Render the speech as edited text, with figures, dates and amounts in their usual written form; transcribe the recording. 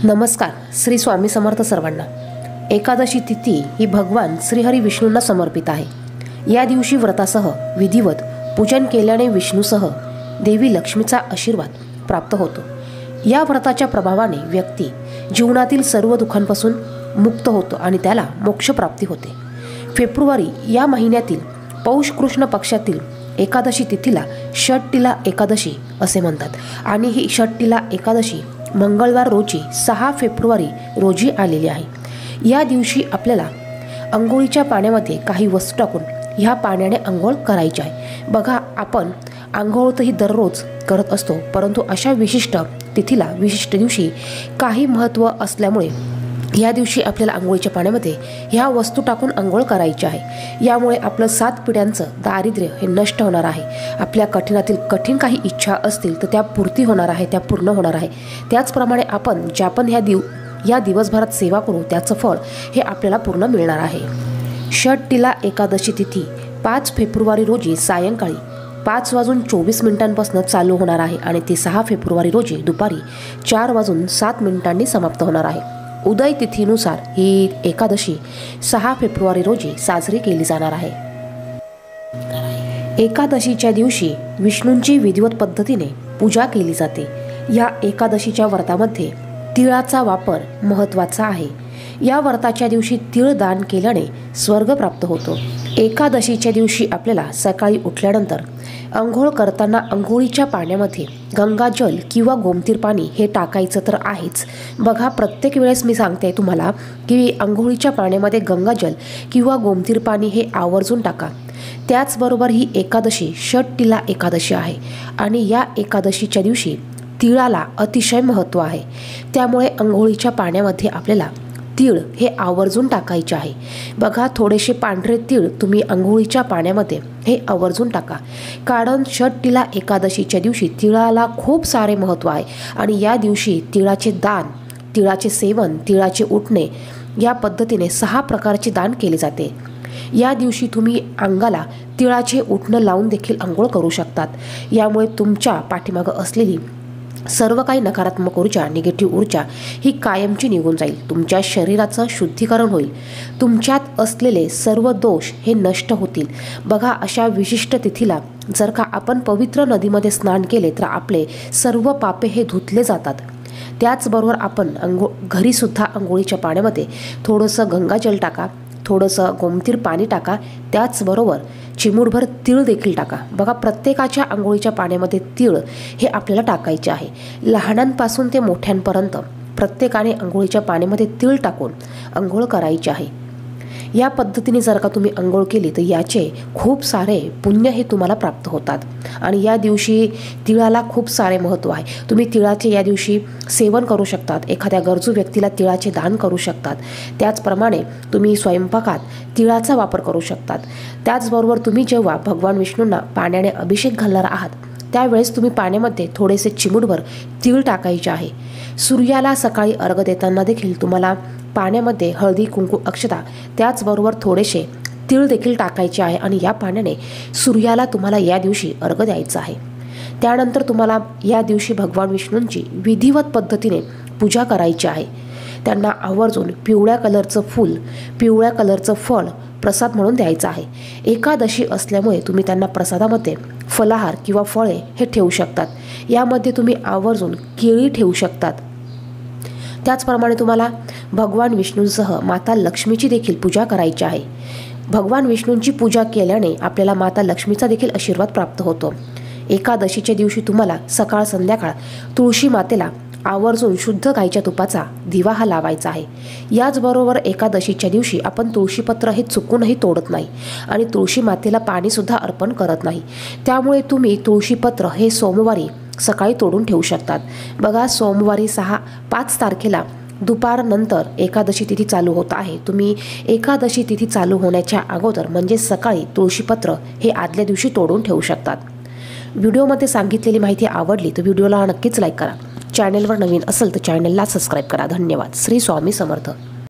नमस्कार. श्री स्वामी समर्थ सर्वांना. एकादशी तिथी ही भगवान श्रीहरी विष्णूंना समर्पित आहे. या दिवशी व्रतासह विधिवत पूजन केल्याने विष्णूसह देवी लक्ष्मीचा आशीर्वाद प्राप्त होतो. या व्रताच्या प्रभावाने व्यक्ती जीवनातील सर्व दुःखांपासून मुक्त होतो आणि त्याला मोक्ष प्राप्ती होते. फेब्रुवारी या महिन्यातील पौष कृष्ण पक्षातील एकादशी तिथीला षटतिला एकादशी असे म्हणतात आणि ही षटतिला एकादशी मंगळवार रोजी 6 फेब्रुवारी रोजी आलेली आहे. या दिवशी आपल्याला अंघोळीच्या पाण्यामध्ये काही वस्तू टाकून ह्या पाण्याने अंघोळ करायची आहे. बघा, आपण अंघोळ तर ही दररोज करत असतो, परंतु अशा विशिष्ट तिथीला विशिष्ट दिवशी काही महत्त्व असल्यामुळे या दिवशी आपल्याला अंघोळीच्या पाण्यामध्ये ह्या वस्तू टाकून अंघोळ करायची आहे. यामुळे आपलं 7 पिढ्यांचं दारिद्र्य हे नष्ट होणार आहे. आपल्या कठीणातील कठीण काही इच्छा असतील तर त्या पूर्ती होणार आहे, त्या पूर्ण होणार आहे. त्याचप्रमाणे आपण ज्या पण या दिवसभरात सेवा करू त्याचं फळ हे आपल्याला पूर्ण मिळणार आहे. षटतिला एकादशी तिथी 5 फेब्रुवारी रोजी सायंकाळी 5:24 चालू होणार आहे आणि ती 6 फेब्रुवारी रोजी दुपारी 4:07 समाप्त होणार आहे. उदय तिथीनुसार ही एकादशी 6 फेब्रुवारी रोजी साजरी केली जाणार आहे. एकादशीच्या दिवशी विष्णूंची विधिवत पद्धतीने पूजा केली जाते. या एकादशीच्या व्रतामध्ये तिळाचा वापर महत्त्वाचा आहे. या व्रताच्या दिवशी तीळ दान केल्याने स्वर्ग प्राप्त होतो. एकादशीच्या दिवशी आपल्याला सकाळी उठल्यानंतर अंघोळ करताना अंघोळीच्या पाण्यामध्ये गंगाजल किंवा गोमतीर पाणी हे टाकायचं तर आहेच. बघा, प्रत्येक वेळेस मी सांगते तुम्हाला की अंघोळीच्या पाण्यामध्ये गंगाजल किंवा गोमतीर पाणी हे आवर्जून टाका. त्याचबरोबर ही एकादशी षटतिला एकादशी आहे आणि या एकादशीच्या दिवशी तिळाला अतिशय महत्त्व आहे. त्यामुळे अंघोळीच्या पाण्यामध्ये आपल्याला तीळ हे आवर्जून टाकायचे आहे. बघा, थोडेसे पांढरे तीळ तुम्ही अंघोळीच्या पाण्यामध्ये हे आवर्जून टाका, कारण षटतिला एकादशीच्या दिवशी तिळाला खूप सारे महत्त्व आहे आणि या दिवशी तिळाचे दान, तिळाचे सेवन, तिळाचे उठणे या पद्धतीने 6 प्रकारचे दान केले जाते. या दिवशी तुम्ही अंगाला तिळाचे उठणं लावून देखील अंघोळ करू शकतात. यामुळे तुमच्या पाठीमागं असलेली सर्व काही नकारात्मक ऊर्जा, निगेटिव्ह ऊर्जा ही कायमची निघून जाईल. तुमच्या शरीराचं शुद्धीकरण होईल. तुमच्यात असलेले सर्व दोष हे नष्ट होतील. बघा, अशा विशिष्ट तिथीला जर का आपण पवित्र नदीमध्ये स्नान केले तर आपले सर्व पापे हे धुतले जातात. त्याचबरोबर आपण घरीसुद्धा अंघोळीच्या पाण्यामध्ये थोडंसं गंगाजल टाका, थोडंसं गोमतीर पाणी टाका, त्याचबरोबर चिमूटभर तीळ देखील टाका. बघा, प्रत्येकाच्या अंघोळीच्या पाण्यामध्ये तीळ हे आपल्याला टाकायचे आहे. लहानांपासून ते मोठ्यांपर्यंत प्रत्येकाने अंघोळीच्या पाण्यामध्ये तीळ टाकून अंघोळ करायची आहे. या पद्धतीने जर का तुम्ही अंघोळ केली तर याचे खूप सारे पुण्य हे तुम्हाला प्राप्त होतात आणि या दिवशी तिळाला खूप सारे महत्त्व आहे. तुम्ही तिळाचे या दिवशी सेवन करू शकतात. एखाद्या गरजू व्यक्तीला तिळाचे दान करू शकतात. त्याचप्रमाणे तुम्ही स्वयंपाकात तिळाचा वापर करू शकतात. त्याचबरोबर तुम्ही जेव्हा भगवान विष्णूंना पाण्याने अभिषेक घालणार आहात त्यावेळेस तुम्ही पाण्यामध्ये थोडेसे चिमूटभर तीळ टाकायचे आहे. सूर्याला सकाळी अर्घ्य देताना देखील तुम्हाला पाण्यामध्ये हळदी, कुंकू, अक्षता त्याचबरोबर थोडेसे तीळ देखील टाकायचे आहे आणि या पाण्याने सूर्याला तुम्हाला या दिवशी अर्घ्य द्यायचं आहे. त्यानंतर तुम्हाला या दिवशी भगवान विष्णूंची विधिवत पद्धतीने पूजा करायची आहे. त्यांना आवर्जून पिवळ्या कलरचं फूल, पिवळ्या कलरचं फळ प्रसाद म्हणून द्यायचं आहे. एकादशी असल्यामुळे तुम्ही त्यांना प्रसादामध्ये फलाहार किंवा फळे हे ठेवू शकतात. यामध्ये तुम्ही आवर्जून केळी ठेवू शकतात. त्याचप्रमाणे तुम्हाला भगवान विष्णूंसह माता लक्ष्मीची देखील पूजा करायची आहे. भगवान विष्णूंची पूजा केल्याने आपल्याला माता लक्ष्मीचा देखील आशीर्वाद प्राप्त होतो. एकादशीच्या दिवशी तुम्हाला सकाळ संध्याकाळ तुळशी मातेला आवर्जून शुद्ध गाईच्या तुपाचा दिवा हा लावायचा आहे. याचबरोबर एकादशीच्या दिवशी आपण तुळशीपत्र हे चुकूनही तोडत नाही आणि तुळशी मातेला पाणीसुद्धा अर्पण करत नाही. त्यामुळे तुम्ही तुळशीपत्र हे सोमवारी सकाळी तोडून ठेवू शकतात. बघा, सोमवारी 5 तारखेला दुपारनंतर एकादशी तिथी चालू होत आहे. तुम्ही एकादशी तिथी चालू होण्याच्या अगोदर म्हणजे सकाळी तुळशीपत्र हे आदल्या दिवशी तोडून ठेवू शकतात. व्हिडिओमध्ये सांगितलेली माहिती आवडली तर व्हिडिओला नक्कीच लाईक करा. चॅनलवर नवीन असेल तर चॅनलला सबस्क्राईब करा. धन्यवाद. श्री स्वामी समर्थ.